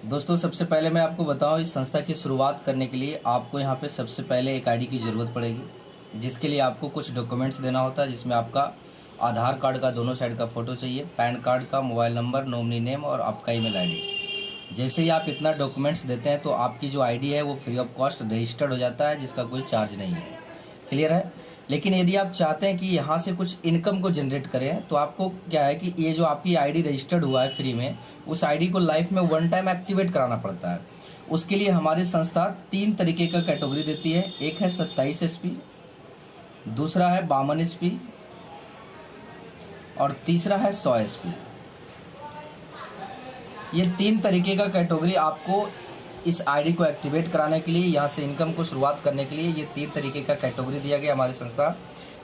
दोस्तों, सबसे पहले मैं आपको बताऊं, इस संस्था की शुरुआत करने के लिए आपको यहाँ पे सबसे पहले एक आईडी की ज़रूरत पड़ेगी, जिसके लिए आपको कुछ डॉक्यूमेंट्स देना होता है, जिसमें आपका आधार कार्ड का दोनों साइड का फ़ोटो चाहिए, पैन कार्ड का, मोबाइल नंबर, नॉमिनी नेम और आपका ईमेल आईडी। जैसे ही आप इतना डॉक्यूमेंट्स देते हैं तो आपकी जो आईडी है वो फ्री ऑफ कॉस्ट रजिस्टर्ड हो जाता है, जिसका कोई चार्ज नहीं है। क्लियर है। लेकिन यदि आप चाहते हैं कि यहाँ से कुछ इनकम को जनरेट करें, तो आपको क्या है कि ये जो आपकी आईडी रजिस्टर्ड हुआ है फ्री में, उस आईडी को लाइफ में वन टाइम एक्टिवेट कराना पड़ता है। उसके लिए हमारी संस्था 3 तरीके का कैटेगरी देती है। एक है 27 एसपी, दूसरा है 52 एसपी और तीसरा है 100 एसपी। ये 3 तरीके का कैटेगरी आपको इस आईडी को एक्टिवेट कराने के लिए, यहाँ से इनकम को शुरुआत करने के लिए, ये 3 तरीके का कैटेगरी दिया गया हमारी संस्था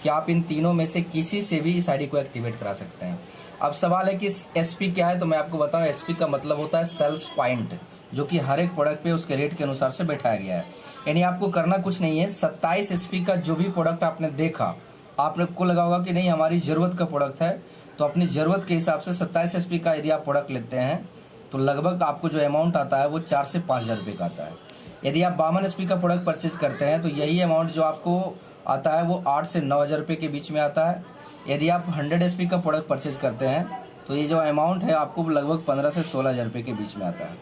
कि आप इन तीनों में से किसी से भी इस आईडी को एक्टिवेट करा सकते हैं। अब सवाल है कि एसपी क्या है, तो मैं आपको बताऊं, एसपी का मतलब होता है सेल्स पॉइंट, जो कि हर एक प्रोडक्ट पे उसके रेट के अनुसार से बैठाया गया है। यानी आपको करना कुछ नहीं है, 27 एसपी का जो भी प्रोडक्ट आपने देखा, आपको लगा होगा कि नहीं हमारी ज़रूरत का प्रोडक्ट है, तो अपनी ज़रूरत के हिसाब से 27 एसपी का यदि आप प्रोडक्ट लेते हैं तो लगभग आपको जो अमाउंट आता है वो 4 से 5 हज़ार रुपये का आता है। यदि आप 52 एसपी का प्रोडक्ट परचेज करते हैं तो यही अमाउंट जो आपको आता है वो 8 से 9 हज़ार रुपये के बीच में आता है। यदि आप 100 एसपी का प्रोडक्ट परचेज करते हैं तो ये जो अमाउंट है आपको लगभग 15 से 16 हज़ार रुपये के बीच में आता है।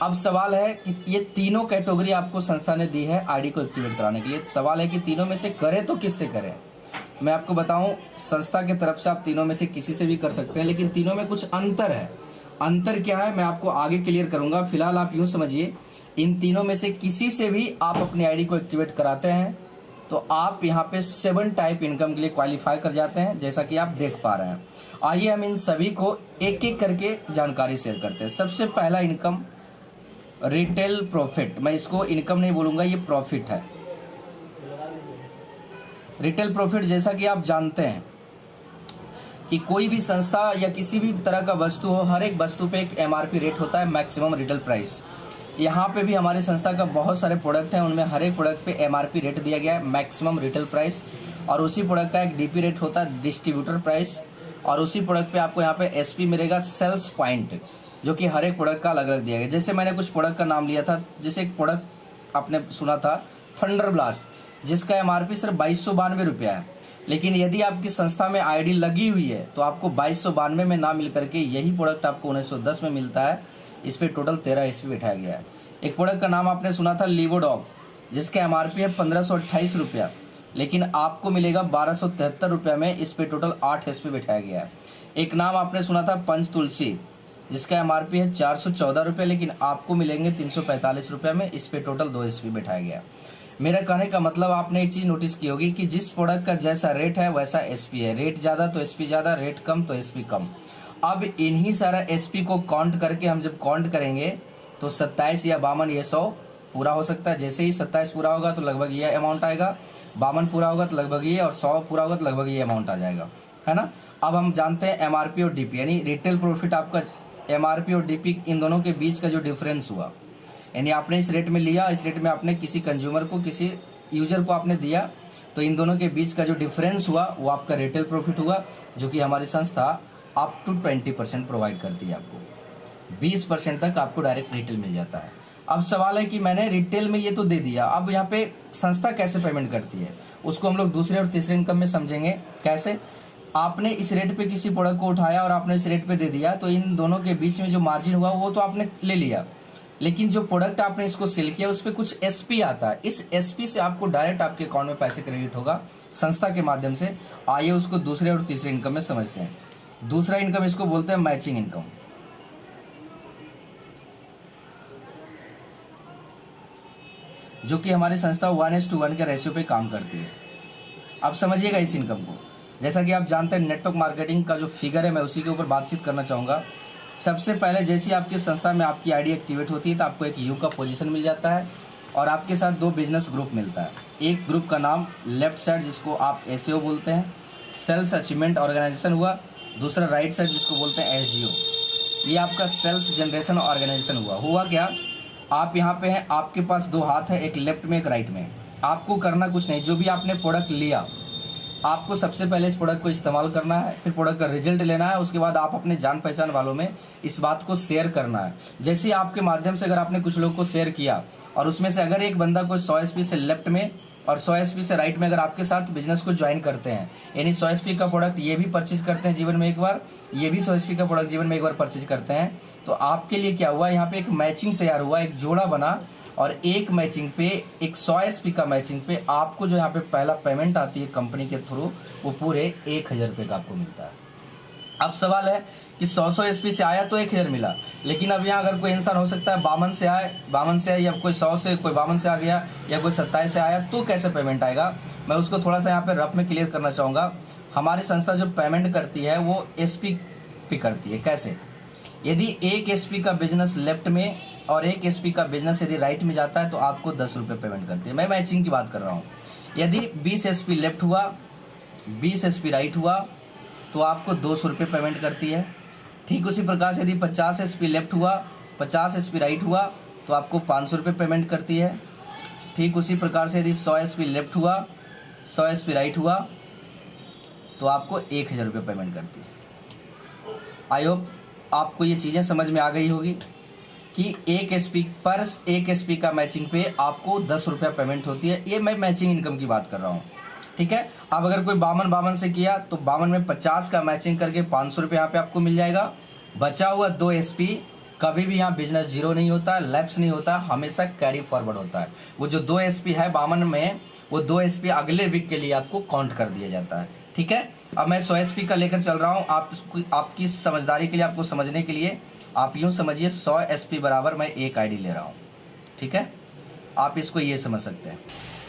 अब सवाल है कि ये तीनों कैटेगरी आपको संस्था ने दी है आईडी को एक्टिवेट कराने के लिए। तो सवाल है कि तीनों में से करें तो किससे करें। मैं आपको बताऊं, संस्था की तरफ से आप तीनों में से किसी से भी कर सकते हैं, लेकिन तीनों में कुछ अंतर है। अंतर क्या है मैं आपको आगे क्लियर करूंगा। फिलहाल आप यूं समझिए, इन तीनों में से किसी से भी आप अपनी आईडी को एक्टिवेट कराते हैं तो आप यहां पे 7 टाइप इनकम के लिए क्वालिफाई कर जाते हैं, जैसा कि आप देख पा रहे हैं। आइए हम इन सभी को एक एक करके जानकारी शेयर करते हैं। सबसे पहला इनकम रिटेल प्रॉफिट। मैं इसको इनकम नहीं बोलूंगा, ये प्रॉफिट है। रिटेल प्रॉफिट, जैसा कि आप जानते हैं कि कोई भी संस्था या किसी भी तरह का वस्तु हो, हर एक वस्तु पे एक एमआरपी रेट होता है, मैक्सिमम रिटेल प्राइस। यहाँ पे भी हमारी संस्था का बहुत सारे प्रोडक्ट हैं, उनमें हर एक प्रोडक्ट पे एमआरपी रेट दिया गया है, मैक्सिमम रिटेल प्राइस। और उसी प्रोडक्ट का एक डीपी रेट होता है, डिस्ट्रीब्यूटर प्राइस। और उसी प्रोडक्ट पे आपको यहाँ पे एसपी मिलेगा, सेल्स पॉइंट, जो कि हर एक प्रोडक्ट का अलग अलग दिया गया। जैसे मैंने कुछ प्रोडक्ट का नाम लिया था, जैसे एक प्रोडक्ट आपने सुना था थंडर ब्लास्ट, जिसका एमआरपी सिर्फ 2292 रुपया है। लेकिन यदि आपकी संस्था में आईडी लगी हुई है तो आपको 2292 में ना मिल करके यही प्रोडक्ट आपको 1910 में मिलता है। इस पे टोटल 13 एसपी बैठाया गया है। एक प्रोडक्ट का नाम आपने सुना था लिवोडॉग, जिसका एमआरपी है 1528 रुपया, लेकिन आपको मिलेगा 1273 रुपया में। इस पे टोटल 8 एसपी बैठाया गया है। एक नाम आपने सुना था पंच तुलसी, जिसका एमआरपी है 414 रुपये, लेकिन आपको मिलेंगे 345 रुपये में। इस पे टोटल 2 एसपी बैठाया गया है। मेरा कहने का मतलब, आपने एक चीज नोटिस की होगी कि जिस प्रोडक्ट का जैसा रेट है वैसा एसपी है। रेट ज्यादा तो एसपी ज्यादा, रेट कम तो एसपी कम। अब इन्हीं सारा एसपी को काउंट करके हम जब काउंट करेंगे तो 27 या 52 ये 100 पूरा हो सकता है। जैसे ही 27 पूरा होगा तो लगभग ये अमाउंट आएगा, 52 पूरा होगा तो लगभग ये, और 100 पूरा होगा तो लगभग ये अमाउंट आ जाएगा, है ना। अब हम जानते हैं एमआरपी और डीपी, यानी रिटेल प्रॉफिट आपका एमआरपी और डीपी, इन दोनों के बीच का जो डिफरेंस हुआ, यानी आपने इस रेट में लिया, इस रेट में आपने किसी कंज्यूमर को, किसी यूजर को आपने दिया, तो इन दोनों के बीच का जो डिफरेंस हुआ वो आपका रिटेल प्रॉफिट हुआ, जो कि हमारी संस्था अप टू 20% प्रोवाइड करती है। आपको 20% तक आपको डायरेक्ट रिटेल मिल जाता है। अब सवाल है कि मैंने रिटेल में ये तो दे दिया, अब यहाँ पे संस्था कैसे पेमेंट करती है उसको हम लोग दूसरे और तीसरे इनकम में समझेंगे। कैसे? आपने इस रेट पे किसी प्रोडक्ट को उठाया और आपने इस रेट पे दे दिया, तो इन दोनों के बीच में जो मार्जिन हुआ वो तो आपने ले लिया, लेकिन जो प्रोडक्ट आपने इसको सेल किया उस पर कुछ एसपी आता है। इस एसपी से आपको डायरेक्ट आपके अकाउंट में पैसे क्रेडिट होगा संस्था के माध्यम से। आइए उसको दूसरे और तीसरे इनकम में समझते हैं। दूसरा इनकम, इसको बोलते हैं मैचिंग इनकम, जो कि हमारी संस्था 1:1 के रेशियो पे काम करती है। अब समझिएगा इस इनकम को। जैसा कि आप जानते हैं, नेटवर्क मार्केटिंग का जो फिगर है मैं उसी के ऊपर बातचीत करना चाहूँगा। सबसे पहले जैसे आपकी संस्था में आपकी आईडी एक्टिवेट होती है तो आपको एक यू का पोजीशन मिल जाता है और आपके साथ 2 बिजनेस ग्रुप मिलता है। एक ग्रुप का नाम लेफ्ट साइड, जिसको आप एसईओ बोलते हैं, सेल्स अचीवमेंट ऑर्गेनाइजेशन हुआ। दूसरा राइट साइड, जिसको बोलते हैं एसजीओ, ये आपका सेल्स जनरेशन ऑर्गेनाइजेशन हुआ क्या, आप यहाँ पे हैं, आपके पास 2 हाथ है, एक लेफ्ट में एक राइट में। आपको करना कुछ नहीं, जो भी आपने प्रोडक्ट लिया आपको सबसे पहले इस प्रोडक्ट को इस्तेमाल करना है, फिर प्रोडक्ट का रिजल्ट लेना है, उसके बाद आप अपने जान पहचान वालों में इस बात को शेयर करना है। जैसे आपके माध्यम से अगर आपने कुछ लोग को शेयर किया और उसमें से अगर एक बंदा कोई 100 एसपी से लेफ्ट में और 100 एसपी से राइट में अगर आपके साथ बिजनेस को ज्वाइन करते हैं, यानी 100 एसपी का प्रोडक्ट ये भी परचेज करते हैं जीवन में एक बार, ये भी 100 एसपी का प्रोडक्ट जीवन में एक बार परचेज करते हैं, तो आपके लिए क्या हुआ, यहाँ पे एक मैचिंग तैयार हुआ, एक जोड़ा बना, और एक मैचिंग पे, एक 100 एसपी का मैचिंग पे आपको जो यहाँ पे पहला पेमेंट आती है कंपनी के थ्रू, वो पूरे 1000 रुपये का आपको मिलता है। अब सवाल है कि 100 एसपी से आया तो 1000 मिला, लेकिन अब यहाँ अगर कोई इंसान हो सकता है 52 से आए या कोई 100 से, कोई 52 से आ गया या कोई 27 से आया, तो कैसे पेमेंट आएगा, मैं उसको थोड़ा सा यहाँ पे रफ में क्लियर करना चाहूँगा। हमारी संस्था जो पेमेंट करती है वो एसपी पे करती है। कैसे? यदि एक एसपी का बिजनेस लेफ्ट में और एक एसपी का बिजनेस यदि राइट में जाता है तो आपको 10 रुपये पेमेंट करती है। मैं मैचिंग की बात कर रहा हूँ। यदि 20 एसपी लेफ्ट हुआ, 20 एसपी राइट हुआ, तो आपको 200 रुपये पेमेंट करती है। ठीक उसी प्रकार से यदि 50 एसपी लेफ्ट हुआ, 50 एसपी राइट हुआ, तो आपको 500 रुपये पेमेंट करती है। ठीक उसी प्रकार से यदि 100 एसपी लेफ्ट हुआ, 100 एसपी राइट हुआ, तो आपको 1000 रुपये पेमेंट करती है। आई होप आपको ये चीज़ें समझ में आ गई होगी कि एक एसपी का मैचिंग पे आपको 10 रुपया पेमेंट होती है। ये मैं मैचिंग इनकम की बात कर रहा हूँ, ठीक है। अब अगर कोई 52 से किया तो 52 में 50 का मैचिंग करके 500 रुपये यहाँ पे आपको मिल जाएगा। बचा हुआ 2 एसपी, कभी भी यहाँ बिजनेस जीरो नहीं होता है, लैप्स नहीं होता, हमेशा कैरी फॉरवर्ड होता है। वो जो 2 एसपी है 52 में, वो 2 एसपी अगले वीक के लिए आपको काउंट कर दिया जाता है, ठीक है। अब मैं 100 एसपी का लेकर चल रहा हूँ, आपकी समझदारी के लिए, आपको समझने के लिए आप यूं समझिए 100 एसपी बराबर मैं एक आईडी ले रहा हूं, ठीक है। आप इसको ये समझ सकते हैं।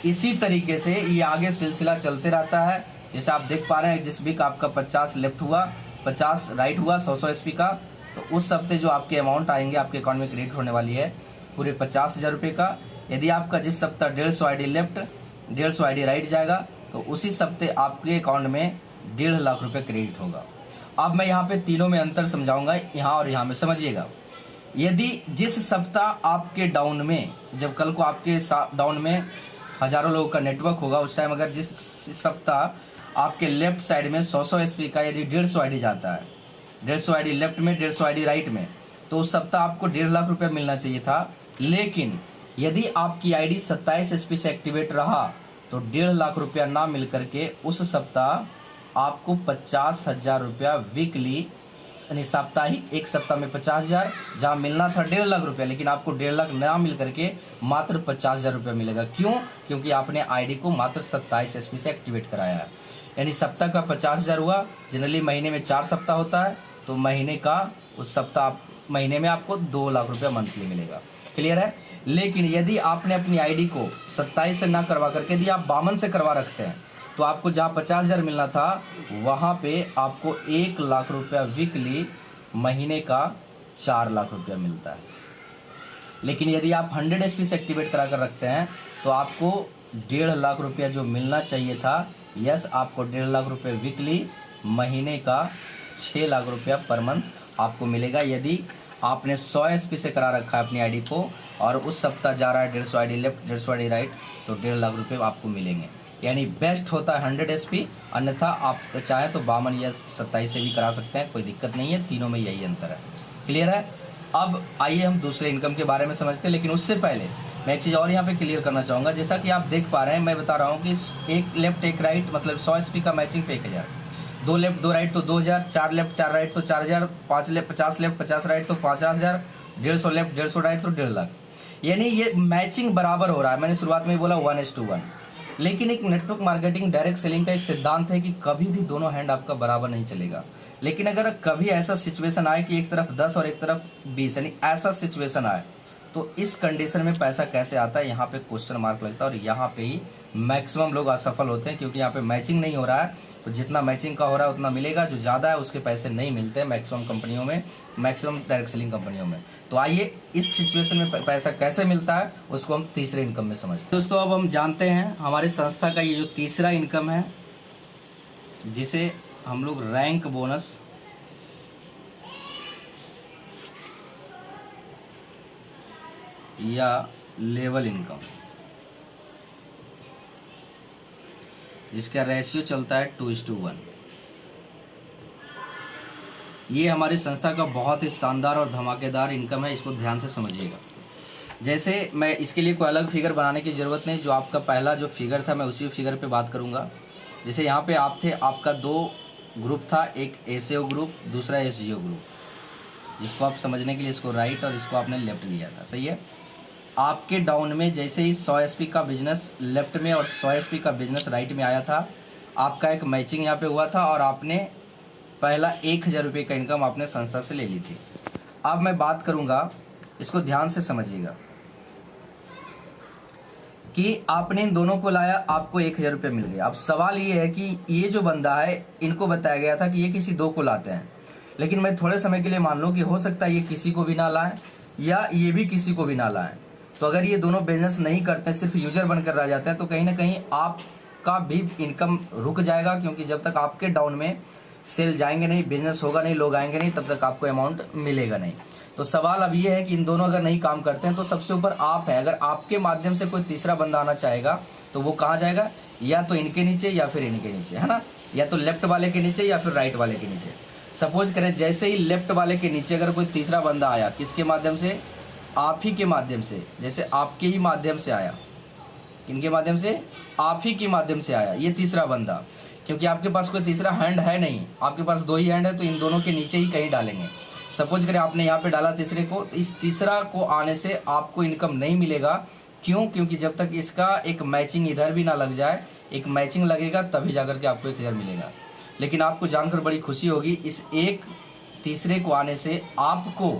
इसी तरीके से ये आगे सिलसिला चलते रहता है। जैसे आप देख पा रहे हैं, जिस वीक आपका 50 लेफ्ट हुआ, 50 राइट हुआ 100 एसपी का, तो उस हफ्ते जो आपके अमाउंट आएंगे आपके अकाउंट में क्रेडिट होने वाली है पूरे 50,000 रुपये का। यदि आपका जिस सप्ताह 150 आईडी लेफ्ट, 150 आईडी राइट जाएगा, तो उसी सप्ते आपके अकाउंट में 1.5 लाख रुपये क्रेडिट होगा। अब मैं यहाँ पे तीनों में अंतर समझाऊंगा, यहाँ और यहाँ में समझिएगा। यदि जिस सप्ताह आपके डाउन में, जब कल को आपके डाउन में हजारों लोगों का नेटवर्क होगा, उस टाइम अगर जिस सप्ताह आपके लेफ्ट साइड में 100 एसपी का यदि 150 आईडी जाता है, 150 आईडी लेफ्ट में, 150 आईडी राइट में, तो उस सप्ताह आपको 1.5 लाख रुपया मिलना चाहिए था। लेकिन यदि आपकी आईडी 27 एसपी से एक्टिवेट रहा तो 1.5 लाख रुपया ना मिल करके उस सप्ताह आपको 50,000 रुपया वीकली, यानी साप्ताहिक, एक सप्ताह में 50,000, जहां मिलना था 1.5 लाख रुपया, लेकिन आपको 1.5 लाख ना मिल करके मात्र 50,000 रुपया मिलेगा। क्यों? क्योंकि आपने आईडी को मात्र 27 एसपी से एक्टिवेट कराया है। यानी सप्ताह का 50,000 हुआ। जनरली महीने में 4 सप्ताह होता है, तो महीने का उस सप्ताह, महीने में आपको 2 लाख रुपया मंथली मिलेगा। क्लियर है? लेकिन यदि आपने अपनी आईडी को 27 से ना करवा करके यदि आप 52 से करवा रखते हैं, तो आपको जहां 50,000 मिलना था वहां पे आपको 1 लाख रुपया वीकली, महीने का 4 लाख रुपया मिलता है। लेकिन यदि आप 100 एसपी से एक्टिवेट करा कर रखते हैं तो आपको 1.5 लाख रुपया जो मिलना चाहिए था, यस, आपको 1.5 लाख रुपये वीकली, महीने का 6 लाख रुपया पर मंथ आपको मिलेगा। यदि आपने 100 एसपी से करा रखा है अपनी आईडी को और उस सप्ताह जा रहा है 150 आईडी लेफ्ट, 150 आईडी राइट, तो 1.5 लाख रुपये आपको मिलेंगे। यानी बेस्ट होता है 100 एसपी, अन्यथा आप चाहें तो 52 या 27 से भी करा सकते हैं, कोई दिक्कत नहीं है। तीनों में यही अंतर है। क्लियर है? अब आइए हम दूसरे इनकम के बारे में समझते हैं, लेकिन उससे पहले मैं एक चीज़ और यहाँ पे क्लियर करना चाहूँगा। जैसा कि आप देख पा रहे हैं, मैं बता रहा हूँ कि एक लेफ्ट एक राइट, मतलब 100 एसपी का मैचिंग पे 1000, 2 लेफ्ट 2 राइट तो 2000, 4 लेफ्ट 4 राइट तो 4000, 5 लेफ्ट 50 लेफ्ट 50 राइट तो 50,000, 150 लेफ्ट 150 राइट तो 1.5 लाख। यानी ये मैचिंग बराबर हो रहा है। मैंने शुरुआत में बोला 1:1, लेकिन एक नेटवर्क मार्केटिंग डायरेक्ट सेलिंग का एक सिद्धांत है कि कभी भी दोनों हैंड आपका बराबर नहीं चलेगा। लेकिन अगर कभी ऐसा सिचुएशन आए कि एक तरफ 10 और एक तरफ 20, यानी ऐसा सिचुएशन आए, तो इस कंडीशन में पैसा कैसे आता है, यहाँ पे क्वेश्चन मार्क लगता है। और यहाँ पे ही मैक्सिमम लोग असफल होते हैं, क्योंकि यहाँ पे मैचिंग नहीं हो रहा है। तो जितना मैचिंग का हो रहा है उतना मिलेगा, जो ज़्यादा है उसके पैसे नहीं मिलते हैं मैक्सिमम कंपनियों में, मैक्सिमम डायरेक्ट सेलिंग कंपनियों में। तो आइए इस सिचुएशन में पैसा कैसे मिलता है उसको हम तीसरे इनकम में समझते हैं। दोस्तों, अब हम जानते हैं हमारे संस्था का ये जो तीसरा इनकम है, जिसे हम लोग रैंक बोनस या लेवल इनकम, जिसका रेशियो चलता है 2:1। ये हमारी संस्था का बहुत ही शानदार और धमाकेदार इनकम है, इसको ध्यान से समझिएगा। जैसे मैं इसके लिए कोई अलग फिगर बनाने की ज़रूरत नहीं, जो आपका पहला जो फिगर था मैं उसी फिगर पे बात करूँगा। जैसे यहाँ पे आप थे, आपका 2 ग्रुप था, एक एसएओ ग्रुप, दूसरा एसजीओ ग्रुप, जिसको आप समझने के लिए इसको राइट और इसको आपने लेफ्ट लिया था, सही है। आपके डाउन में जैसे ही 100 एसपी का बिजनेस लेफ्ट में और 100 एसपी का बिजनेस राइट में आया था, आपका एक मैचिंग यहाँ पे हुआ था और आपने पहला 1000 रुपये का इनकम आपने संस्था से ले ली थी। अब मैं बात करूँगा, इसको ध्यान से समझिएगा कि आपने इन दोनों को लाया, आपको 1000 रुपये मिल गया। अब सवाल ये है कि ये जो बंदा है, इनको बताया गया था कि ये किसी 2 को लाते हैं, लेकिन मैं थोड़े समय के लिए मान लूँ कि हो सकता है ये किसी को भी ना लाएं या ये भी किसी को भी ना लाएं। तो अगर ये दोनों बिजनेस नहीं करते, सिर्फ यूजर बनकर रह जाते हैं, तो कहीं ना कहीं आपका भी इनकम रुक जाएगा, क्योंकि जब तक आपके डाउन में सेल जाएंगे नहीं, बिजनेस होगा नहीं, लोग आएंगे नहीं, तब तक आपको अमाउंट मिलेगा नहीं। तो सवाल अब ये है कि इन दोनों अगर नहीं काम करते हैं तो सबसे ऊपर आप हैं। अगर आपके माध्यम से कोई तीसरा बंदा आना चाहेगा तो वो कहाँ जाएगा? या तो इनके नीचे या फिर इनके नीचे, है ना, या तो लेफ्ट वाले के नीचे या फिर राइट वाले के नीचे। सपोज करें जैसे ही लेफ्ट वाले के नीचे अगर कोई तीसरा बंदा आया, किसके माध्यम से? आप ही के माध्यम से। जैसे आपके ही माध्यम से आया, इनके माध्यम से, आप ही के माध्यम से आया ये तीसरा बंदा, क्योंकि आपके पास कोई तीसरा हैंड है नहीं, आपके पास 2 ही हैंड है, तो इन दोनों के नीचे ही कहीं डालेंगे। सपोज करें आपने यहाँ पे डाला तीसरे को, तो इस तीसरा को आने से आपको इनकम नहीं मिलेगा। क्यों? क्योंकि जब तक इसका एक मैचिंग इधर भी ना लग जाए, एक मैचिंग लगेगा तभी जाकर के आपको 1000 मिलेगा। लेकिन आपको जानकर बड़ी खुशी होगी, इस एक तीसरे को आने से आपको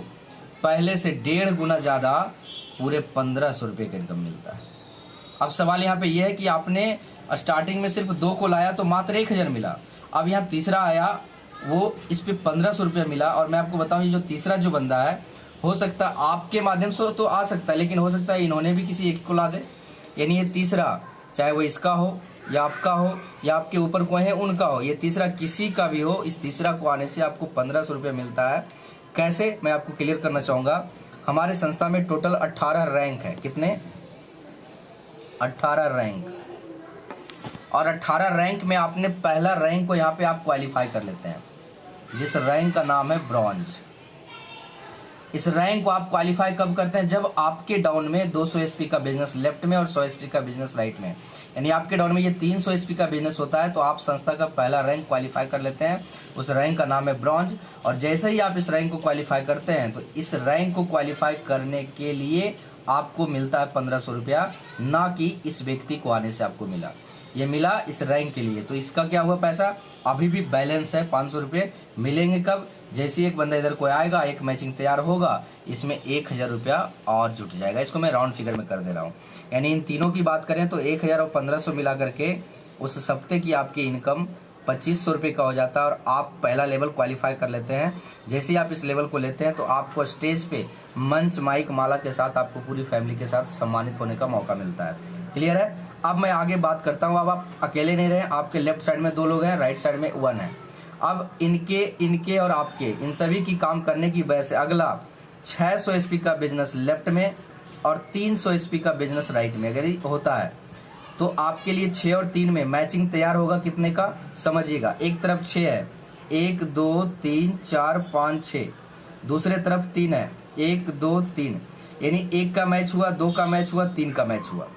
पहले से 1.5 गुना ज़्यादा पूरे 1500 रुपये का इनकम मिलता है। अब सवाल यहाँ पे ये है कि आपने स्टार्टिंग में सिर्फ 2 को लाया तो मात्र 1000 मिला, अब यहाँ तीसरा आया, वो इस पे 1500 रुपया मिला। और मैं आपको बताऊँ, ये जो तीसरा जो बंदा है, हो सकता है आपके माध्यम से तो आ सकता है, लेकिन हो सकता है इन्होंने भी किसी एक को ला दे। यानी ये तीसरा, चाहे वो इसका हो या आपका हो या आपके ऊपर कोई है उनका हो, ये तीसरा किसी का भी हो, इस तीसरा को आने से आपको 1500 रुपये मिलता है। कैसे, मैं आपको क्लियर करना चाहूँगा। हमारे संस्था में टोटल 18 रैंक है। कितने? 18 रैंक। और 18 रैंक में आपने पहला रैंक को यहाँ पे आप क्वालिफाई कर लेते हैं, जिस रैंक का नाम है ब्रॉन्ज। इस रैंक को आप क्वालिफाई कब करते हैं? जब आपके डाउन में 200 एसपी का बिजनेस लेफ्ट में और 100 एसपी का बिजनेस राइट में, यानी आपके डाउन में ये 300 एसपी का बिजनेस होता है, तो आप संस्था का पहला रैंक क्वालिफाई कर लेते हैं। उस रैंक का नाम है ब्रॉन्ज। और जैसे ही आप इस रैंक को क्वालिफाई करते हैं, तो इस रैंक को क्वालिफाई करने के लिए आपको मिलता है 1500 रुपया, ना कि इस व्यक्ति को आने से आपको मिला। ये मिला इस रैंक के लिए, तो इसका क्या हुआ? पैसा अभी भी बैलेंस है 500 रुपये। मिलेंगे कब? जैसे एक बंदा इधर कोई आएगा, एक मैचिंग तैयार होगा, इसमें 1000 रुपया और जुट जाएगा। इसको मैं राउंड फिगर में कर दे रहा हूँ। यानी इन तीनों की बात करें तो 1000 और 1500 मिला करके उस हफ्ते की आपकी इनकम 2500 रुपये का हो जाता है। और आप पहला लेवल क्वालिफाई कर लेते हैं। जैसे ही आप इस लेवल को लेते हैं, तो आपको स्टेज पे मंच माइक माला के साथ आपको पूरी फैमिली के साथ सम्मानित होने का मौका मिलता है। क्लियर है? अब मैं आगे बात करता हूँ। अब आप अकेले नहीं रहे, आपके लेफ्ट साइड में 2 लोग हैं, राइट साइड में 1 है। अब इनके और आपके, इन सभी की काम करने की वजह से अगला 600 एसपी का बिजनेस लेफ्ट में और 300 एसपी का बिजनेस राइट में अगर होता है, तो आपके लिए 6 और 3 में मैचिंग तैयार होगा। कितने का? समझिएगा, एक तरफ 6 है, 1 2 3 4 5 6, दूसरे तरफ 3 है, 1 2 3, यानी 1 का मैच हुआ, 2 का मैच हुआ, 3 का मैच हुआ।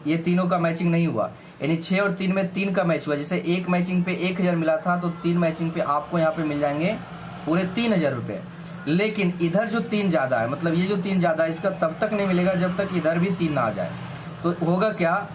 ये तीनों का मैचिंग नहीं हुआ, यानी 6 और 3 में 3 का मैच हुआ। जैसे एक मैचिंग पे 1000 मिला था, तो 3 मैचिंग पे आपको यहाँ पे मिल जाएंगे पूरे 3000 रुपये। लेकिन इधर जो 3 ज़्यादा है, मतलब ये जो 3 ज़्यादा है, इसका तब तक नहीं मिलेगा जब तक इधर भी 3 ना आ जाए। तो होगा क्या,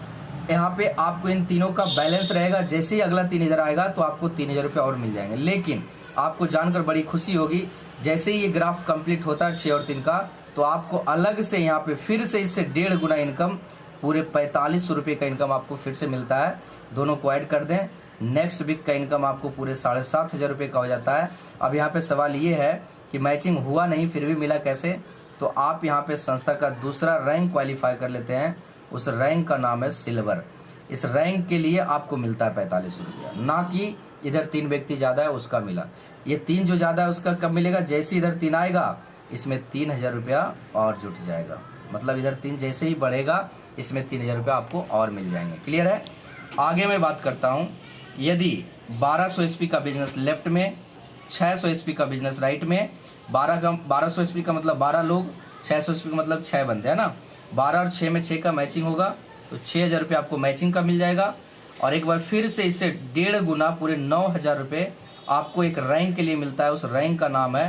यहाँ पे आपको इन तीनों का बैलेंस रहेगा। जैसे ही अगला 3 इधर आएगा तो आपको 3000 रुपये और मिल जाएंगे। लेकिन आपको जानकर बड़ी खुशी होगी, जैसे ही ये ग्राफ कंप्लीट होता है 6 और 3 का, तो आपको अलग से यहाँ पे फिर से इससे 1.5 गुना इनकम, पूरे 4500 रुपये का इनकम आपको फिर से मिलता है। दोनों को ऐड कर दें, नेक्स्ट वीक का इनकम आपको पूरे 7500 रुपये का हो जाता है। अब यहाँ पे सवाल ये है कि मैचिंग हुआ नहीं फिर भी मिला कैसे? तो आप यहाँ पे संस्था का दूसरा रैंक क्वालिफाई कर लेते हैं। उस रैंक का नाम है सिल्वर। इस रैंक के लिए आपको मिलता है 4500 रुपया, ना कि इधर 3 व्यक्ति ज़्यादा है उसका मिला। ये 3 जो ज़्यादा है उसका कब मिलेगा? जैसे इधर 3 आएगा, इसमें 3000 रुपया और जुट जाएगा। मतलब इधर 3 जैसे ही बढ़ेगा, इसमें 3000 रुपया आपको और मिल जाएंगे। क्लियर है? आगे मैं बात करता हूँ, यदि 1200 एसपी का बिजनेस लेफ्ट में, 600 एसपी का बिजनेस राइट में, 1200 एसपी का मतलब 12 लोग, 600 एसपी का मतलब 6 बंदे है ना, 12 और 6 में 6 का मैचिंग होगा तो 6000 रुपये आपको मैचिंग का मिल जाएगा। और एक बार फिर से इससे 1.5 गुना पूरे 9000 रुपये आपको एक रैंक के लिए मिलता है। उस रैंक का नाम है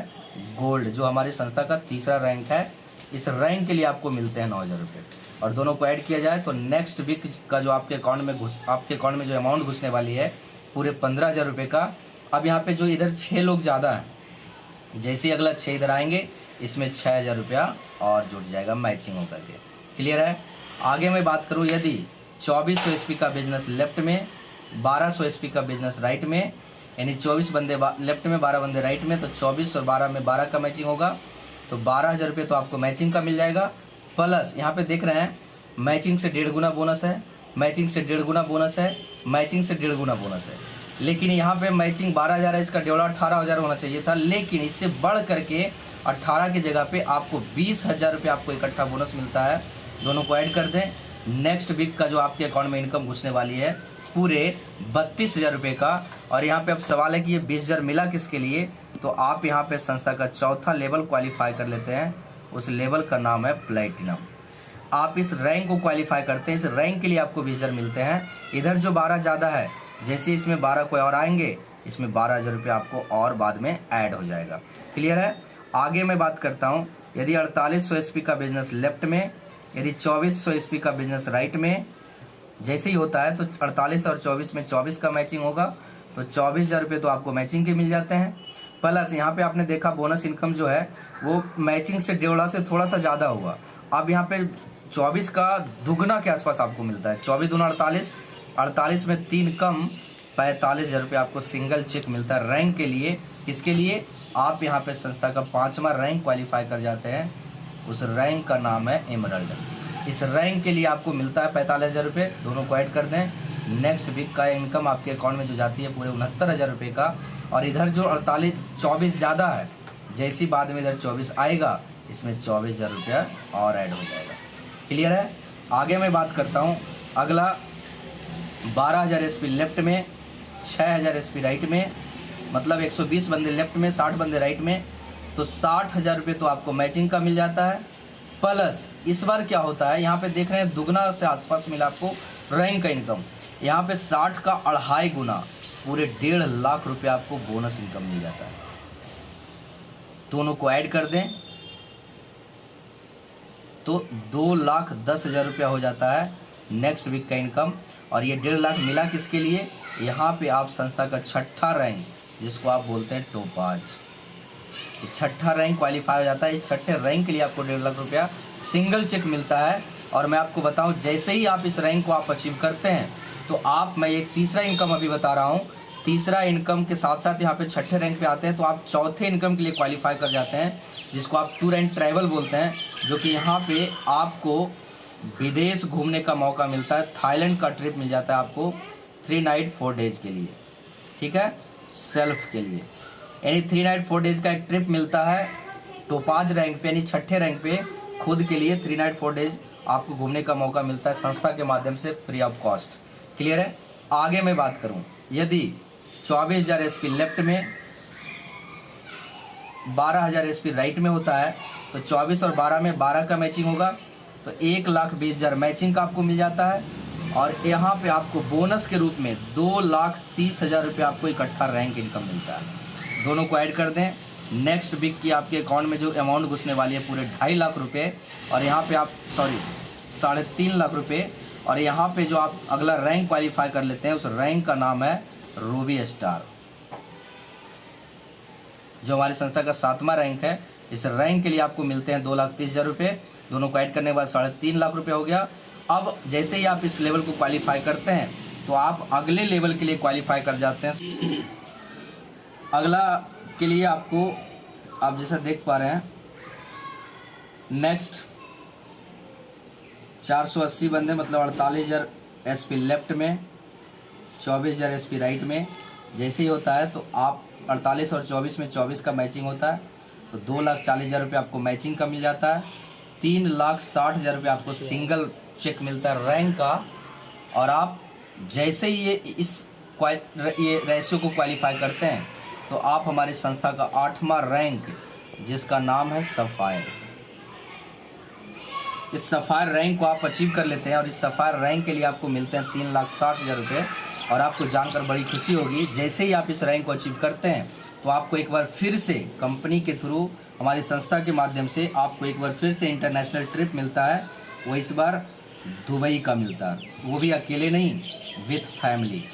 गोल्ड, जो हमारी संस्था का तीसरा रैंक है। इस रैंक के लिए आपको मिलते हैं 9000 रुपये। और दोनों को ऐड किया जाए तो नेक्स्ट वीक का जो आपके अकाउंट में जो अमाउंट घुसने वाली है पूरे 15000 रुपये का। अब यहाँ पे जो इधर 6 लोग ज़्यादा हैं, जैसे ही अगला 6 इधर आएंगे इसमें 6000 रुपया और जुड़ जाएगा मैचिंग होकर के। क्लियर है। आगे मैं बात करूँ, यदि 2400 एसपी का बिजनेस लेफ्ट में, 1200 एसपी का बिजनेस राइट में, यानी 24 बंदे लेफ्ट में, 12 बंदे राइट में, तो 24 और 12 में 12 का मैचिंग होगा तो 12000 रुपये तो आपको मैचिंग का मिल जाएगा। प्लस यहाँ पे देख रहे हैं मैचिंग से 1.5 गुना बोनस है, मैचिंग से 1.5 गुना बोनस है, मैचिंग से 1.5 गुना बोनस है। लेकिन यहाँ पे मैचिंग 12000 है, इसका डेवला 18000 होना चाहिए था, लेकिन इससे बढ़ करके 18 की जगह पे आपको 20000 रुपये आपको इकट्ठा बोनस मिलता है। दोनों को ऐड कर दें, नेक्स्ट वीक का जो आपके अकाउंट में इनकम घुसने वाली है पूरे 32000 रुपये का। और यहाँ पे अब सवाल है कि ये 20000 मिला किसके लिए, तो आप यहाँ पे संस्था का चौथा लेवल क्वालिफाई कर लेते हैं। उस लेवल का नाम है प्लेटिनम। आप इस रैंक को क्वालिफाई करते हैं, इस रैंक के लिए आपको 20000 मिलते हैं। इधर जो 12 ज़्यादा है, जैसे इसमें 12 कोई और आएंगे इसमें 12000 रुपये आपको और बाद में ऐड हो जाएगा। क्लियर है। आगे मैं बात करता हूँ, यदि 4800 एसपी का बिजनेस लेफ्ट में, यदि 2400 एसपी का बिजनेस राइट में, जैसे ही होता है तो 48 और 24 में 24 का मैचिंग होगा तो 24000 रुपये तो आपको मैचिंग के मिल जाते हैं। प्लस यहाँ पे आपने देखा बोनस इनकम जो है वो मैचिंग से 1.5 से थोड़ा सा ज़्यादा हुआ। अब यहाँ पे 24 का दुगना के आसपास आपको मिलता है। 24 दूना 48, 48 में 3 कम, 45000 रुपये आपको सिंगल चेक मिलता है रैंक के लिए। किसके लिए, आप यहाँ पे संस्था का 5वां रैंक क्वालिफाई कर जाते हैं। उस रैंक का नाम है एमरल्ड। इस रैंक के लिए आपको मिलता है 45000 रुपये। दोनों को ऐड कर दें, नेक्स्ट वीक का इनकम आपके अकाउंट में जो जाती है पूरे 69000 रुपये का। और इधर जो 24 ज़्यादा है, जैसी बाद में इधर 24 आएगा इसमें 24000 रुपया और ऐड हो जाएगा। क्लियर है। आगे मैं बात करता हूँ, अगला 12000 एसपी लेफ्ट में, 6000 एसपी राइट में, मतलब 120 बंदे लेफ्ट में, 60 बंदे राइट में, तो 60000 रुपये तो आपको मैचिंग का मिल जाता है। प्लस इस बार क्या होता है, यहाँ पे देख रहे हैं दुगना से आसपास मिला आपको रैंक का इनकम। यहाँ पे 60 का 2.5 गुना पूरे 1.5 लाख रुपये आपको बोनस इनकम मिल जाता है। दोनों को ऐड कर दें तो 2,10,000 रुपया हो जाता है नेक्स्ट वीक का इनकम। और ये 1.5 लाख मिला किसके लिए, यहाँ पे आप संस्था का 6ठा रैंक, जिसको आप बोलते हैं टोपाज, 6ठा रैंक क्वालिफाई हो जाता है। इस 6ठे रैंक के लिए आपको 1.5 लाख रुपया सिंगल चेक मिलता है। और मैं आपको बताऊं, जैसे ही आप इस रैंक को आप अचीव करते हैं तो आप, मैं ये तीसरा इनकम अभी बता रहा हूँ, तीसरा इनकम के साथ साथ यहाँ पे 6ठे रैंक पे आते हैं तो आप चौथे इनकम के लिए क्वालिफाई कर जाते हैं, जिसको आप टूर एंड ट्रैवल बोलते हैं, जो कि यहाँ पे आपको विदेश घूमने का मौका मिलता है। थाईलैंड का ट्रिप मिल जाता है आपको 3 नाइट 4 डेज के लिए, ठीक है, सेल्फ के लिए, यानी 3 नाइट 4 डेज का एक ट्रिप मिलता है टोपाज रैंक पे, यानी 6ठे रैंक पे खुद के लिए 3 नाइट 4 डेज आपको घूमने का मौका मिलता है संस्था के माध्यम से फ्री ऑफ कॉस्ट। क्लियर है। आगे मैं बात करूं, यदि 24000 एसपी लेफ्ट में, 12000 एसपी राइट में होता है तो 24 और 12 में 12 का मैचिंग होगा तो 1,20,000 मैचिंग का आपको मिल जाता है। और यहाँ पे आपको बोनस के रूप में 2,30,000 रुपये आपको इकट्ठा रैंक इनकम मिलता है। दोनों को ऐड कर दें, नेक्स्ट वीक की आपके अकाउंट में जो अमाउंट घुसने वाली है पूरे 2.5 लाख रुपये, और यहाँ पे आप 3.5 लाख रुपये। और यहाँ पे जो आप अगला रैंक क्वालिफाई कर लेते हैं, उस रैंक का नाम है रूबी स्टार, जो हमारी संस्था का 7वां रैंक है। इस रैंक के लिए आपको मिलते हैं 2,30,000 रुपये। दोनों को ऐड करने के बाद 3.5 लाख रुपये हो गया। अब जैसे ही आप इस लेवल को क्वालिफाई करते हैं तो आप अगले लेवल के लिए क्वालिफाई कर जाते हैं। अगला के लिए आपको, आप जैसा देख पा रहे हैं, नेक्स्ट 480 बंदे, मतलब 48,000 एसपी लेफ्ट में, 24,000 एसपी राइट में। जैसे ही होता है तो आप 48 और 24 में 24 का मैचिंग होता है तो 2,40,000 रुपये आपको मैचिंग का मिल जाता है। 3,60,000 रुपये आपको सिंगल चेक मिलता है रैंक का। और आप जैसे ही ये रेशियो को क्वालिफाई करते हैं तो आप हमारी संस्था का 8वां रैंक, जिसका नाम है सफायर, इस सफायर रैंक को आप अचीव कर लेते हैं। और इस सफायर रैंक के लिए आपको मिलते हैं 3,60,000 रुपये। और आपको जानकर बड़ी खुशी होगी, जैसे ही आप इस रैंक को अचीव करते हैं तो आपको एक बार फिर से कंपनी के थ्रू, हमारी संस्था के माध्यम से आपको एक बार फिर से इंटरनेशनल ट्रिप मिलता है। वो इस बार दुबई का मिलता है, वो भी अकेले नहीं, विथ फैमिली,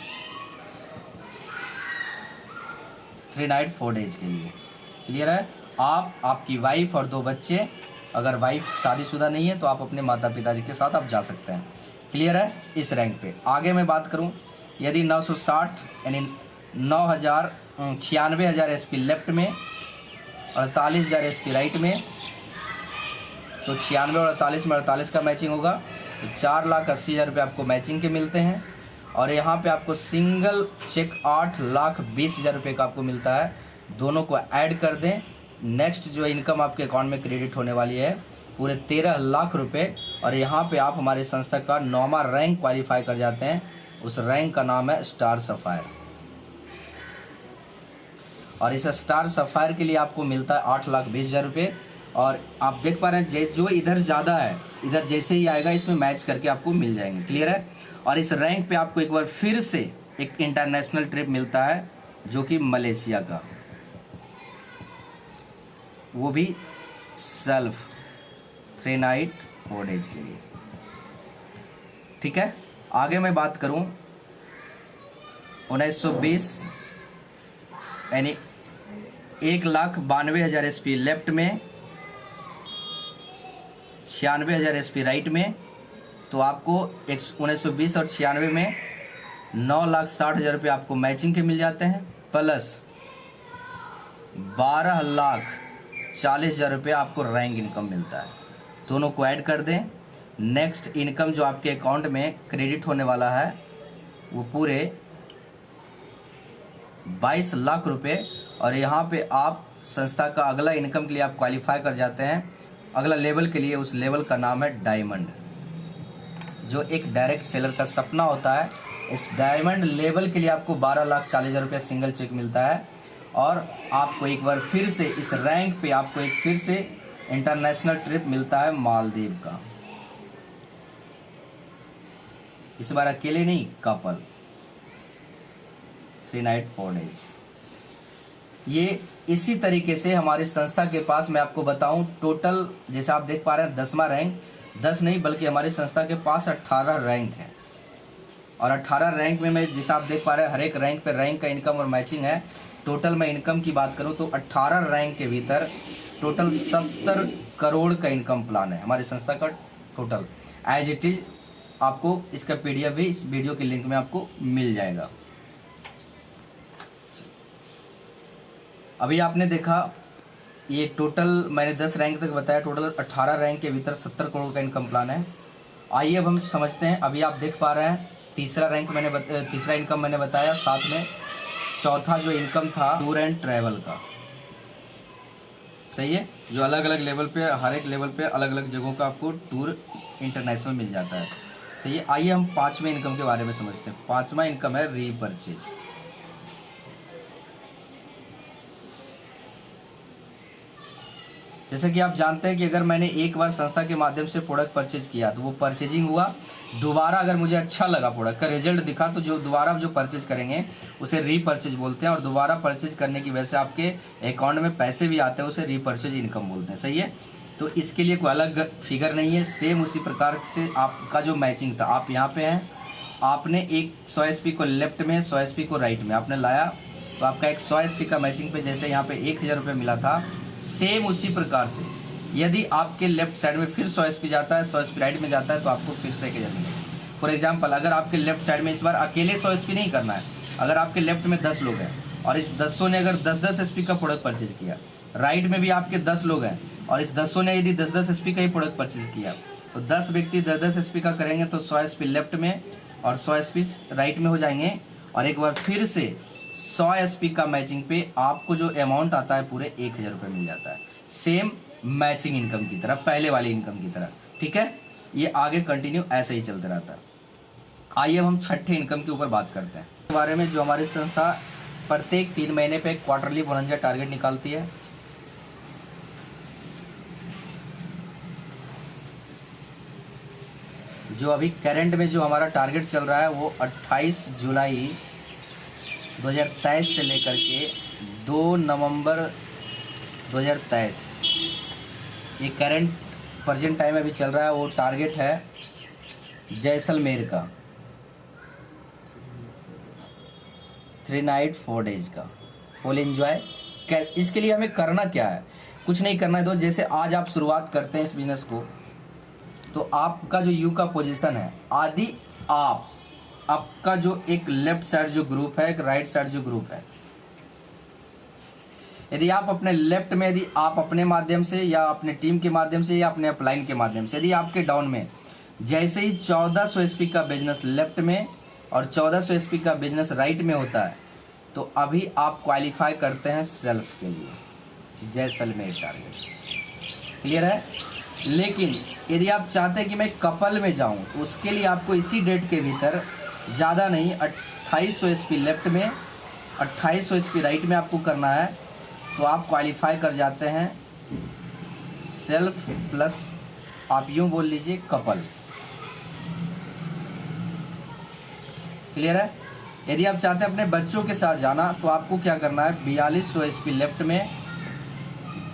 3 नाइट 4 डेज के लिए। क्लियर है? आप, आपकी वाइफ और 2 बच्चे, अगर वाइफ शादीशुदा नहीं है तो आप अपने माता पिताजी के साथ आप जा सकते हैं। क्लियर है? इस रैंक पे आगे मैं बात करूं, यदि 960 यानी 96,000 एसपी लेफ्ट में, 48,000 एसपी राइट में, तो 96 और 48 में 48 का मैचिंग होगा, तो 4,80,000 रुपये आपको मैचिंग के मिलते हैं। और यहाँ पे आपको सिंगल चेक 8,20,000 रुपये का आपको मिलता है। दोनों को ऐड कर दें, नेक्स्ट जो इनकम आपके अकाउंट में क्रेडिट होने वाली है पूरे 13 लाख रुपये। और यहाँ पे आप हमारी संस्था का 9वां रैंक क्वालिफाई कर जाते हैं। उस रैंक का नाम है स्टार सफायर। और इस स्टार सफायर के लिए आपको मिलता है 8,20,000 रुपये। और आप देख पा रहे हैं जो इधर ज़्यादा है, इधर जैसे ही आएगा इसमें मैच करके आपको मिल जाएंगे। क्लियर है? और इस रैंक पे आपको एक बार फिर से एक इंटरनेशनल ट्रिप मिलता है, जो कि मलेशिया का, वो भी सेल्फ 3 नाइट 4 डेज के लिए। ठीक है? आगे मैं बात करूं, 1920 यानी 1,92,000 एसपी लेफ्ट में, 96,000 एसपी राइट में, तो आपको 1920 और 96 में 9,60,000 रुपये आपको मैचिंग के मिल जाते हैं, प्लस 12,40,000 रुपये आपको रैंक इनकम मिलता है। दोनों को ऐड कर दें, नेक्स्ट इनकम जो आपके अकाउंट में क्रेडिट होने वाला है वो पूरे 22 लाख रुपये। और यहाँ पे आप संस्था का अगला इनकम के लिए आप क्वालिफाई कर जाते हैं, अगला लेवल के लिए। उस लेवल का नाम है डायमंड, जो एक डायरेक्ट सेलर का सपना होता है। इस डायमंड लेवल के लिए आपको 12,40,000 रुपये सिंगल चेक मिलता है। और आपको एक बार फिर से इस रैंक पे आपको एक फिर से इंटरनेशनल ट्रिप मिलता है मालदीव का। इस बार अकेले नहीं, कपल, 3 नाइट 4 डेज। ये इसी तरीके से हमारी संस्था के पास, मैं आपको बताऊं, टोटल जैसे आप देख पा रहे हैं 10वां रैंक, 10 नहीं बल्कि हमारी संस्था के पास 18 रैंक है। और 18 रैंक में मैं जैसा आप देख पा रहे हैं हर एक रैंक पे रैंक का इनकम और मैचिंग है। टोटल मैं इनकम की बात करूं तो 18 रैंक के भीतर टोटल 70 करोड़ का इनकम प्लान है हमारी संस्था का टोटल। एज इट इज आपको इसका PDF भी इस वीडियो के लिंक में आपको मिल जाएगा। अभी आपने देखा ये टोटल मैंने 10 रैंक तक बताया, टोटल 18 रैंक के भीतर 70 करोड़ का इनकम प्लान है। आइए अब हम समझते हैं। अभी आप देख पा रहे हैं तीसरा इनकम मैंने बताया, साथ में चौथा जो इनकम था टूर एंड ट्रैवल का। सही है? जो अलग अलग लेवल पे, हर एक लेवल पे अलग अलग जगहों का आपको टूर इंटरनेशनल मिल जाता है। सही है? आइए हम 5वें इनकम के बारे में समझते हैं। 5वां इनकम है रीपरचेज। जैसे कि आप जानते हैं कि अगर मैंने एक बार संस्था के माध्यम से प्रोडक्ट परचेज किया तो वो परचेजिंग हुआ, दोबारा अगर मुझे अच्छा लगा, प्रोडक्ट का रिजल्ट दिखा, तो जो दोबारा जो परचेज करेंगे उसे रीपरचेज बोलते हैं। और दोबारा परचेज करने की वजह से आपके अकाउंट में पैसे भी आते हैं, उसे रीपरचेज इनकम बोलते हैं। सही है? तो इसके लिए कोई अलग फिगर नहीं है। सेम उसी प्रकार से आपका जो मैचिंग था, आप यहाँ पे हैं, आपने एक 100 SP को लेफ्ट में, 100 SP को राइट में आपने लाया, तो आपका एक 100 SP का मैचिंग पे जैसे यहाँ पे 1,000 रुपये मिला था, सेम उसी प्रकार से यदि आपके लेफ्ट साइड में फिर 100 SP जाता है, 100 SP राइट में जाता है, तो आपको फिर से 1,000 मिलेगा। फॉर एग्जाम्पल, अगर आपके लेफ्ट साइड में इस बार अकेले 100 SP नहीं करना है, अगर आपके लेफ्ट में 10 लोग हैं और इस 10 ने अगर 10-10 SP का प्रोडक्ट परचेज किया, राइट में भी आपके 10 लोग हैं और इस 10 ने यदि 10-10 SP का ही प्रोडक्ट परचेज किया, तो 10 व्यक्ति 10-10 SP का करेंगे तो 100 SP लेफ्ट में और 100 SP राइट में हो जाएंगे। और एक बार फिर से 100 SP का मैचिंग पे आपको जो अमाउंट आता है पूरे 1,000 रुपये मिल जाता है, सेम मैचिंग इनकम की तरह, पहले वाली इनकम की तरह। ठीक है? ये आगे कंटिन्यू ऐसे ही चलते रहता है। आइए अब हम छठे इनकम के ऊपर बात करते हैं इस बारे में, जो हमारी संस्था प्रत्येक 3 महीने पे क्वार्टरली बोनंजा टारगेट निकालती है। जो अभी करंट में जो हमारा टारगेट चल रहा है वो 28 जुलाई 2023 से लेकर के 2 नवंबर 2023 ये करंट प्रेजेंट टाइम अभी चल रहा है। वो टारगेट है जैसलमेर का 3 नाइट 4 डेज का फुल एंजॉय। इसके लिए हमें करना क्या है, कुछ नहीं करना है दोस्त। जैसे आज आप शुरुआत करते हैं इस बिजनेस को, तो आपका जो यू का पोजीशन है, आदि आपका जो एक लेफ्ट साइड जो ग्रुप है, एक राइट साइड जो ग्रुप है, यदि आप अपने लेफ्ट में, यदि आप अपने माध्यम से या अपने टीम के माध्यम से या अपने अपलाइन के माध्यम से, यदि आपके डाउन में जैसे ही 1400 एसपी का बिजनेस लेफ्ट में और 1400 एसपी का बिजनेस राइट में होता है, तो अभी आप क्वालिफाई करते हैं सेल्फ के लिए जैसलमेर टारगेट। क्लियर है? लेकिन यदि आप चाहते हैं कि मैं कपल में जाऊं, तो उसके लिए आपको इसी डेट के भीतर ज़्यादा नहीं 2800 एसपी लेफ्ट में 2800 एसपी राइट में आपको करना है, तो आप क्वालिफाई कर जाते हैं सेल्फ प्लस आप यूं बोल लीजिए कपल। क्लियर है? यदि आप चाहते हैं अपने बच्चों के साथ जाना, तो आपको क्या करना है 4200 एसपी लेफ्ट में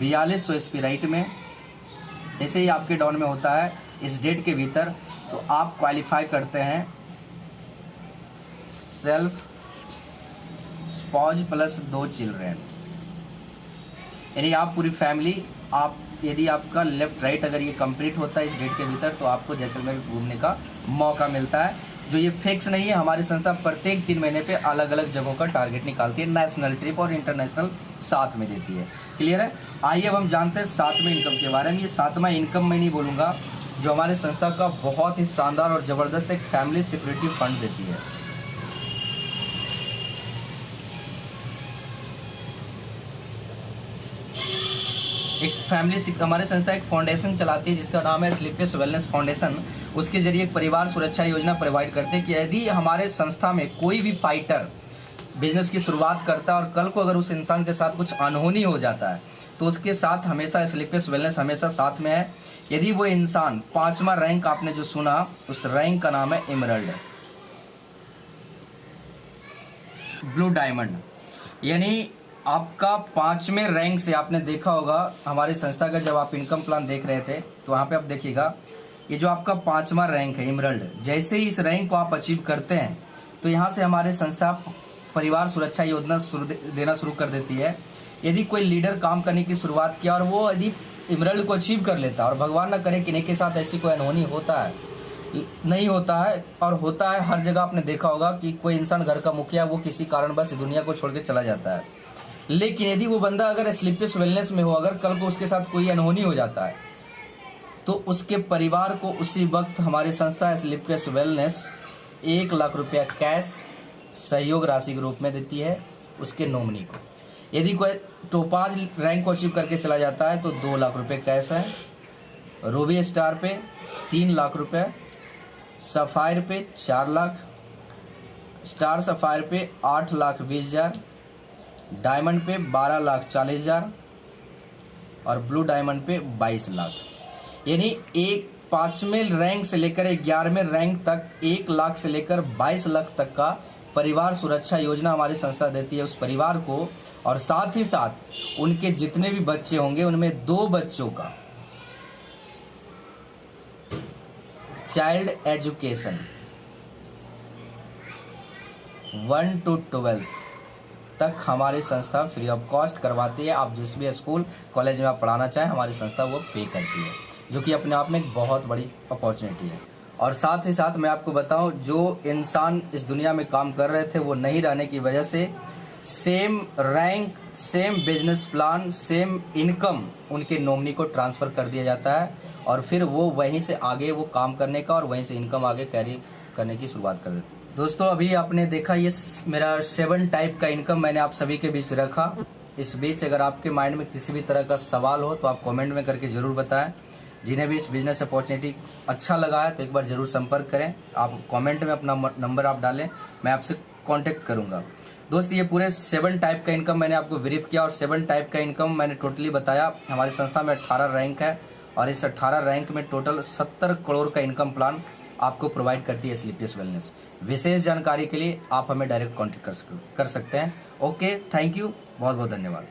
4200 एसपी राइट में जैसे ही आपके डाउन में होता है इस डेट के भीतर, तो आप क्वालिफाई करते हैं सेल्फ स्पॉज प्लस 2 चिल्ड्रेन। यानी आप पूरी फैमिली, आप यदि आपका लेफ्ट राइट अगर ये कंप्लीट होता है इस डेट के भीतर, तो आपको जैसलमेर घूमने का मौका मिलता है। जो ये फिक्स नहीं है, हमारी संस्था प्रत्येक 3 महीने पे अलग अलग जगहों का टारगेट निकालती है, नेशनल ट्रिप और इंटरनेशनल साथ में देती है। क्लियर है? आइए अब हम जानते हैं 7वें इनकम के बारे में। ये 7वां इनकम मैं नहीं बोलूँगा, जो हमारे संस्था का बहुत ही शानदार और ज़बरदस्त एक फैमिली सिक्योरिटी फंड देती है। एक फैमिली, हमारे संस्था एक फाउंडेशन चलाती है जिसका नाम है स्लीपलेस वेलनेस फाउंडेशन। उसके जरिए एक परिवार सुरक्षा योजना प्रोवाइड करते हैं कि यदि हमारे संस्था में कोई भी फाइटर बिजनेस की शुरुआत करता है और कल को अगर उस इंसान के साथ कुछ अनहोनी हो जाता है, तो उसके साथ हमेशा स्लीपलेस वेलनेस हमेशा साथ में है। यदि वो इंसान 5वां रैंक आपने जो सुना, उस रैंक का नाम है एमरल्ड ब्लू डायमंड। यानी आपका 5वें रैंक से, आपने देखा होगा हमारी संस्था का जब आप इनकम प्लान देख रहे थे, तो वहाँ पे आप देखिएगा ये जो आपका 5वां रैंक है एमरल्ड, जैसे ही इस रैंक को आप अचीव करते हैं, तो यहाँ से हमारे संस्था परिवार सुरक्षा योजना देना शुरू कर देती है। यदि कोई लीडर काम करने की शुरुआत किया और वो यदि एमरल्ड को अचीव कर लेता है, और भगवान ना करे किन्हीं के साथ ऐसी कोई अनहोनी होता है, नहीं होता है और होता है हर जगह, आपने देखा होगा कि कोई इंसान घर का मुखिया वो किसी कारणवश दुनिया को छोड़ के चला जाता है, लेकिन यदि वो बंदा अगर स्लीपलेस वेलनेस में हो, अगर कल को उसके साथ कोई अनहोनी हो जाता है, तो उसके परिवार को उसी वक्त हमारी संस्था स्लीपलेस वेलनेस 1 लाख रुपया कैश सहयोग राशि के रूप में देती है उसके नॉमिनी को। यदि कोई टोपाज रैंक को अचीव करके चला जाता है, तो 2 लाख रुपये कैश है, रूबी स्टार पे 3 लाख रुपये, सफ़ायर पे 4 लाख, स्टार सफ़ायर पे 8,20,000, डायमंड पे 12,40,000 और ब्लू डायमंड पे 22 लाख। यानी एक 5वें रैंक से लेकर 11वें रैंक तक 1 लाख से लेकर 22 लाख तक का परिवार सुरक्षा योजना हमारी संस्था देती है उस परिवार को। और साथ ही साथ उनके जितने भी बच्चे होंगे उनमें 2 बच्चों का चाइल्ड एजुकेशन 1 to 12th तक हमारी संस्था फ्री ऑफ कॉस्ट करवाती है। आप जिस भी स्कूल कॉलेज में आप पढ़ाना चाहें, हमारी संस्था वो पे करती है, जो कि अपने आप में एक बहुत बड़ी अपॉर्चुनिटी है। और साथ ही साथ मैं आपको बताऊं, जो इंसान इस दुनिया में काम कर रहे थे वो नहीं रहने की वजह से same rank, same business plan, same income उनके नॉमिनी को ट्रांसफ़र कर दिया जाता है और फिर वो वहीं से आगे वो काम करने का और वहीं से इनकम आगे कैरी करने की शुरुआत कर देते हैं। दोस्तों, अभी आपने देखा ये मेरा 7 टाइप का इनकम मैंने आप सभी के बीच रखा। इस बीच अगर आपके माइंड में किसी भी तरह का सवाल हो तो आप कमेंट में करके ज़रूर बताएं। जिन्हें भी इस बिजनेस अपॉर्चुनिटी अच्छा लगा है तो एक बार ज़रूर संपर्क करें। आप कमेंट में अपना नंबर आप डालें, मैं आपसे कांटेक्ट करूंगा। दोस्त ये पूरे 7 टाइप का इनकम मैंने आपको ब्रीफ किया और 7 टाइप का इनकम मैंने टोटली बताया। हमारी संस्था में 18 रैंक है और इस 18 रैंक में टोटल 70 करोड़ का इनकम प्लान आपको प्रोवाइड करती है स्लीपियस वेलनेस। विशेष जानकारी के लिए आप हमें डायरेक्ट कॉन्टेक्ट कर सकते हैं। ओके, थैंक यू, बहुत बहुत धन्यवाद।